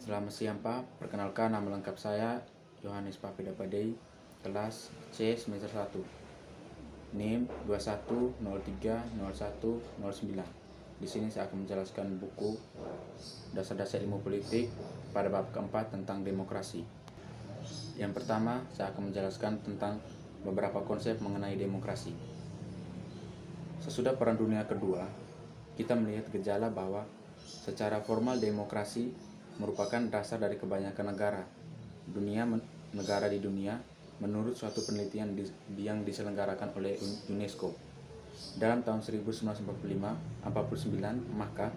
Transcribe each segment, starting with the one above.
Selamat siang Pak, perkenalkan nama lengkap saya Yohanes Papeda Padei, kelas C semester 1, NIM 21030109. Di sini saya akan menjelaskan buku Dasar-dasar Ilmu Politik pada bab keempat tentang demokrasi. Yang pertama, saya akan menjelaskan tentang beberapa konsep mengenai demokrasi. Sesudah Perang Dunia Kedua, kita melihat gejala bahwa secara formal demokrasi merupakan dasar dari kebanyakan negara di dunia menurut suatu penelitian yang diselenggarakan oleh UNESCO. Dalam tahun 1949, maka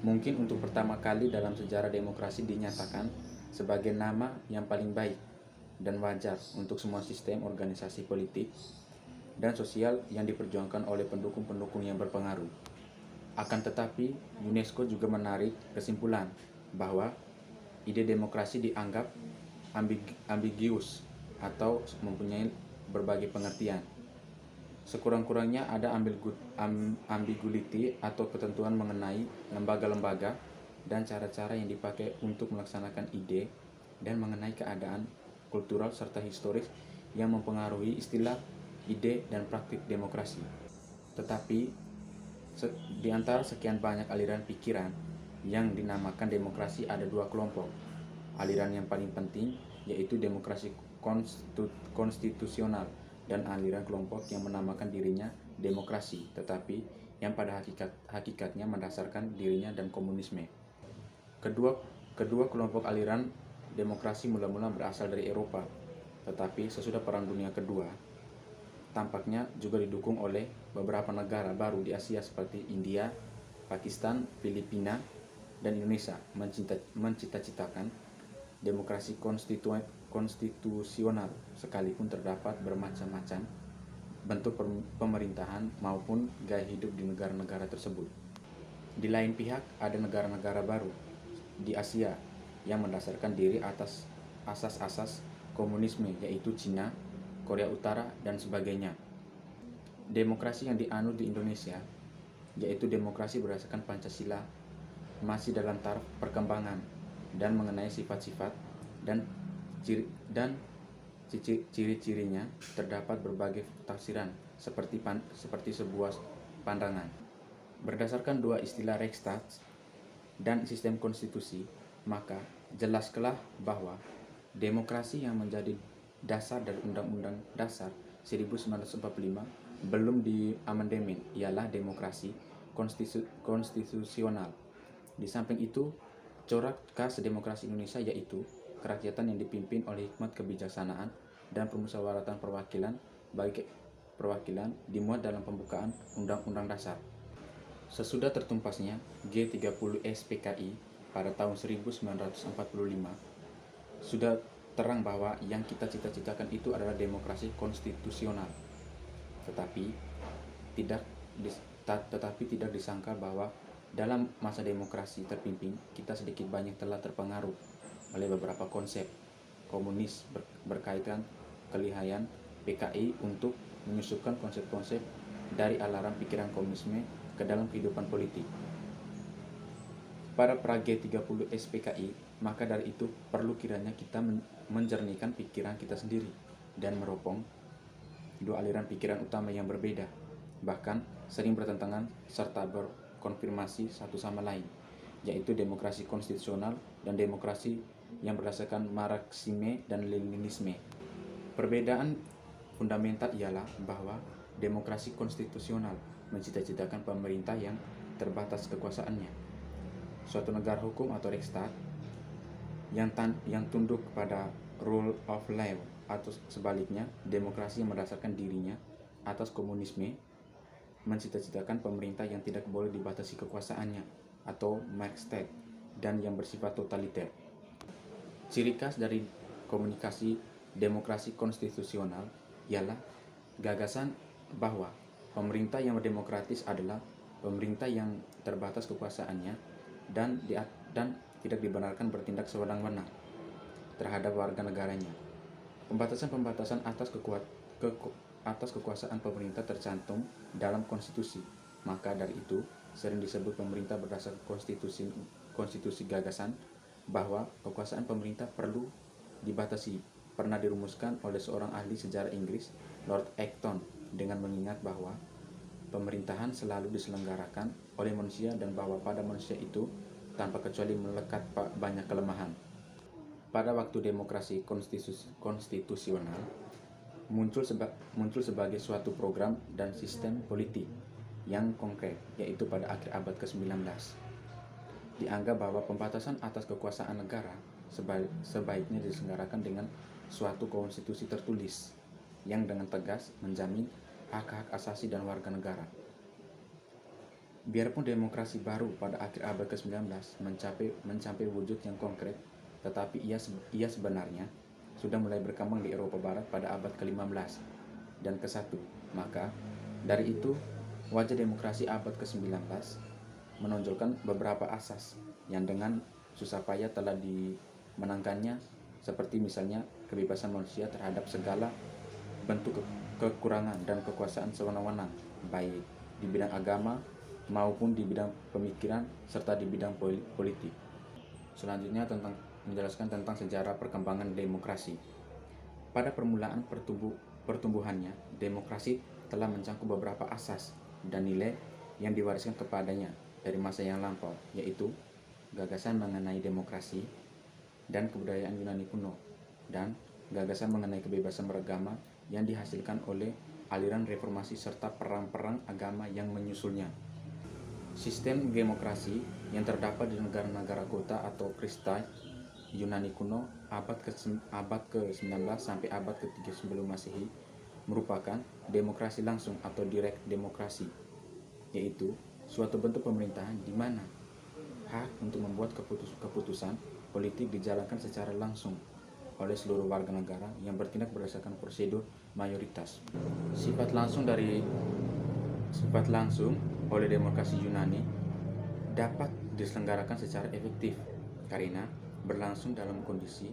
mungkin untuk pertama kali dalam sejarah demokrasi dinyatakan sebagai nama yang paling baik dan wajar untuk semua sistem organisasi politik dan sosial yang diperjuangkan oleh pendukung-pendukung yang berpengaruh. Akan tetapi, UNESCO juga menarik kesimpulan bahwa ide demokrasi dianggap ambigius atau mempunyai berbagai pengertian. Sekurang-kurangnya ada ambiguity atau ketentuan mengenai lembaga-lembaga dan cara-cara yang dipakai untuk melaksanakan ide dan mengenai keadaan kultural serta historis yang mempengaruhi istilah, ide, dan praktik demokrasi. Tetapi di antara sekian banyak aliran pikiran yang dinamakan demokrasi ada dua kelompok. Aliran yang paling penting yaitu demokrasi konstitusional dan aliran kelompok yang menamakan dirinya demokrasi, tetapi yang pada hakikatnya mendasarkan dirinya dan komunisme. Kedua kelompok aliran demokrasi mula-mula berasal dari Eropa, tetapi sesudah Perang Dunia Kedua, tampaknya juga didukung oleh beberapa negara baru di Asia seperti India, Pakistan, Filipina, dan Indonesia mencita-citakan demokrasi konstitusional sekalipun terdapat bermacam-macam bentuk pemerintahan maupun gaya hidup di negara-negara tersebut. Di lain pihak, ada negara-negara baru di Asia yang mendasarkan diri atas asas-asas komunisme yaitu Cina, Korea Utara, dan sebagainya. Demokrasi yang dianut di Indonesia, yaitu demokrasi berdasarkan Pancasila, masih dalam taraf perkembangan dan mengenai sifat-sifat dan ciri-cirinya terdapat berbagai tafsiran seperti sebuah pandangan. Berdasarkan dua istilah Reichstag dan sistem konstitusi, maka jelaslah bahwa demokrasi yang menjadi dasar dari Undang-Undang Dasar 1945 belum diamandemen ialah demokrasi konstitusional. Di samping itu, corak khas demokrasi Indonesia yaitu kerakyatan yang dipimpin oleh hikmat kebijaksanaan dan permusyawaratan perwakilan dimuat dalam pembukaan Undang-Undang Dasar. Sesudah tertumpasnya G30S PKI pada tahun 1945, sudah terang bahwa yang kita cita-citakan itu adalah demokrasi konstitusional. Tetapi tidak disangka bahwa dalam masa demokrasi terpimpin, kita sedikit banyak telah terpengaruh oleh beberapa konsep komunis berkaitan kelihayan PKI untuk menyusupkan konsep-konsep dari alarm pikiran komunisme ke dalam kehidupan politik. Pada pra G30 SPKI, maka dari itu perlu kiranya kita menjernihkan pikiran kita sendiri dan meropong dua aliran pikiran utama yang berbeda, bahkan sering bertentangan serta berkonfirmasi satu sama lain, yaitu demokrasi konstitusional dan demokrasi yang berdasarkan Marxisme dan Leninisme. Perbedaan fundamental ialah bahwa demokrasi konstitusional mencita-citakan pemerintah yang terbatas kekuasaannya, suatu negara hukum atau Reichstag yang tunduk kepada rule of law, atau sebaliknya demokrasi yang mendasarkan dirinya atas komunisme mencita-citakan pemerintah yang tidak boleh dibatasi kekuasaannya atau Marxisme dan yang bersifat totaliter. Ciri khas dari komunikasi demokrasi konstitusional ialah gagasan bahwa pemerintah yang demokratis adalah pemerintah yang terbatas kekuasaannya dan tidak dibenarkan bertindak sewenang-wenang terhadap warga negaranya. Pembatasan-pembatasan atas kekuasaan pemerintah tercantum dalam konstitusi. Maka dari itu sering disebut pemerintah berdasarkan konstitusi gagasan bahwa kekuasaan pemerintah perlu dibatasi pernah dirumuskan oleh seorang ahli sejarah Inggris, Lord Acton, dengan mengingat bahwa pemerintahan selalu diselenggarakan oleh manusia dan bahwa pada manusia itu tanpa kecuali melekat banyak kelemahan. Pada waktu demokrasi konstitusional muncul sebagai suatu program dan sistem politik yang konkret, yaitu pada akhir abad ke-19. Dianggap bahwa pembatasan atas kekuasaan negara sebaiknya diselenggarakan dengan suatu konstitusi tertulis yang dengan tegas menjamin hak-hak asasi dan warga negara. Biarpun demokrasi baru pada akhir abad ke-19 mencapai wujud yang konkret, tetapi ia sebenarnya sudah mulai berkembang di Eropa Barat pada abad ke-15 dan ke-1. Maka dari itu, wajah demokrasi abad ke-19 menonjolkan beberapa asas yang dengan susah payah telah dimenangkannya, seperti misalnya kebebasan manusia terhadap segala bentuk kekurangan dan kekuasaan sewenang-wenang, baik di bidang agama maupun di bidang pemikiran serta di bidang politik. Selanjutnya menjelaskan tentang sejarah perkembangan demokrasi. Pada permulaan pertumbuhannya, demokrasi telah mencangkup beberapa asas dan nilai yang diwariskan kepadanya dari masa yang lampau, yaitu gagasan mengenai demokrasi dan kebudayaan Yunani kuno, dan gagasan mengenai kebebasan beragama yang dihasilkan oleh aliran reformasi serta perang-perang agama yang menyusulnya. Sistem demokrasi yang terdapat di negara-negara kota atau Krista Yunani kuno abad ke-19 sampai abad ke-3 sebelum Masehi merupakan demokrasi langsung atau direct demokrasi, yaitu suatu bentuk pemerintahan di mana hak untuk membuat keputusan politik dijalankan secara langsung oleh seluruh warga negara yang bertindak berdasarkan prosedur mayoritas. Sifat langsung oleh demokrasi Yunani dapat diselenggarakan secara efektif karena berlangsung dalam kondisi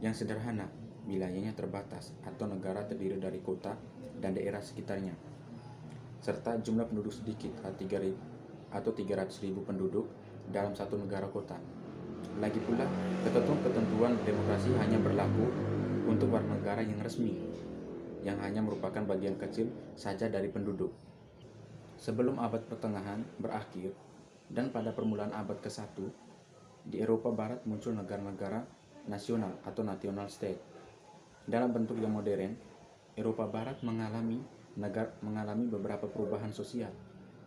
yang sederhana, wilayahnya terbatas atau negara terdiri dari kota dan daerah sekitarnya, serta jumlah penduduk sedikit atau 300.000 penduduk dalam satu negara kota. Lagi pula, ketentuan demokrasi hanya berlaku untuk warga negara yang resmi, yang hanya merupakan bagian kecil saja dari penduduk. Sebelum abad pertengahan berakhir dan pada permulaan abad ke-1, di Eropa Barat muncul negara-negara nasional atau national state. Dalam bentuk yang modern, Eropa Barat mengalami beberapa perubahan sosial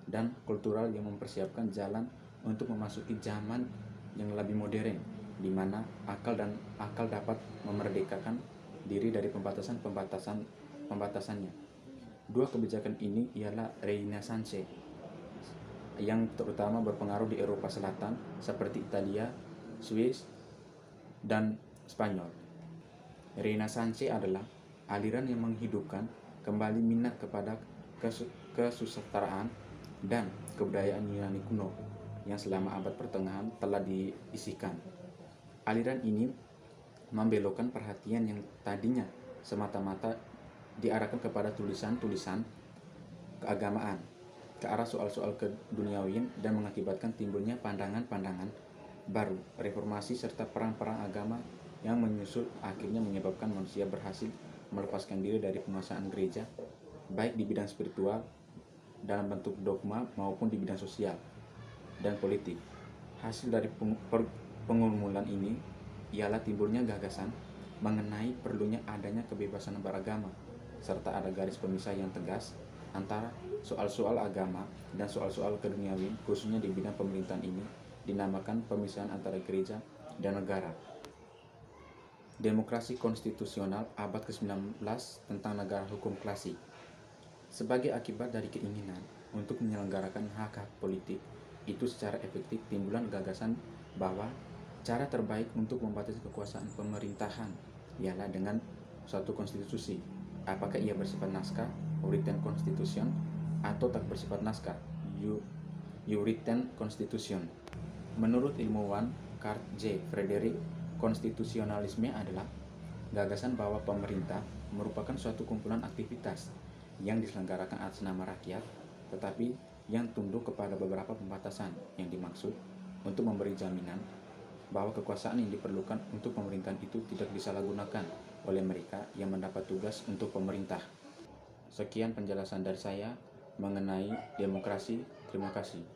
dan kultural yang mempersiapkan jalan untuk memasuki zaman yang lebih modern, di mana akal dapat memerdekakan diri dari pembatasannya. Dua kebijakan ini ialah Renaissance yang terutama berpengaruh di Eropa Selatan seperti Italia, Swiss, dan Spanyol. Renaissance adalah aliran yang menghidupkan kembali minat kepada kesusastraan dan kebudayaan Yunani kuno yang selama abad pertengahan telah diisikan. Aliran ini membelokkan perhatian yang tadinya semata-mata diarahkan kepada tulisan-tulisan keagamaan ke arah soal-soal keduniawian dan mengakibatkan timbulnya pandangan-pandangan baru, reformasi serta perang-perang agama yang menyusul akhirnya menyebabkan manusia berhasil melepaskan diri dari penguasaan gereja, baik di bidang spiritual dalam bentuk dogma maupun di bidang sosial dan politik. Hasil dari pengumuman ini ialah timbulnya gagasan mengenai perlunya adanya kebebasan beragama, serta ada garis pemisah yang tegas antara soal-soal agama dan soal-soal keduniawian, khususnya di bidang pemerintahan ini dinamakan pemisahan antara gereja dan negara. Demokrasi konstitusional abad ke-19 tentang negara hukum klasik. Sebagai akibat dari keinginan untuk menyelenggarakan hak-hak politik itu secara efektif, timbulan gagasan bahwa cara terbaik untuk membatasi kekuasaan pemerintahan ialah dengan suatu konstitusi, apakah ia bersifat naskah, written constitution, atau tak bersifat naskah, written constitution. Menurut ilmuwan Carl J. Frederick, konstitusionalisme adalah gagasan bahwa pemerintah merupakan suatu kumpulan aktivitas yang diselenggarakan atas nama rakyat, tetapi yang tunduk kepada beberapa pembatasan yang dimaksud untuk memberi jaminan bahwa kekuasaan yang diperlukan untuk pemerintahan itu tidak disalahgunakan oleh mereka yang mendapat tugas untuk pemerintah. Sekian penjelasan dari saya mengenai demokrasi. Terima kasih.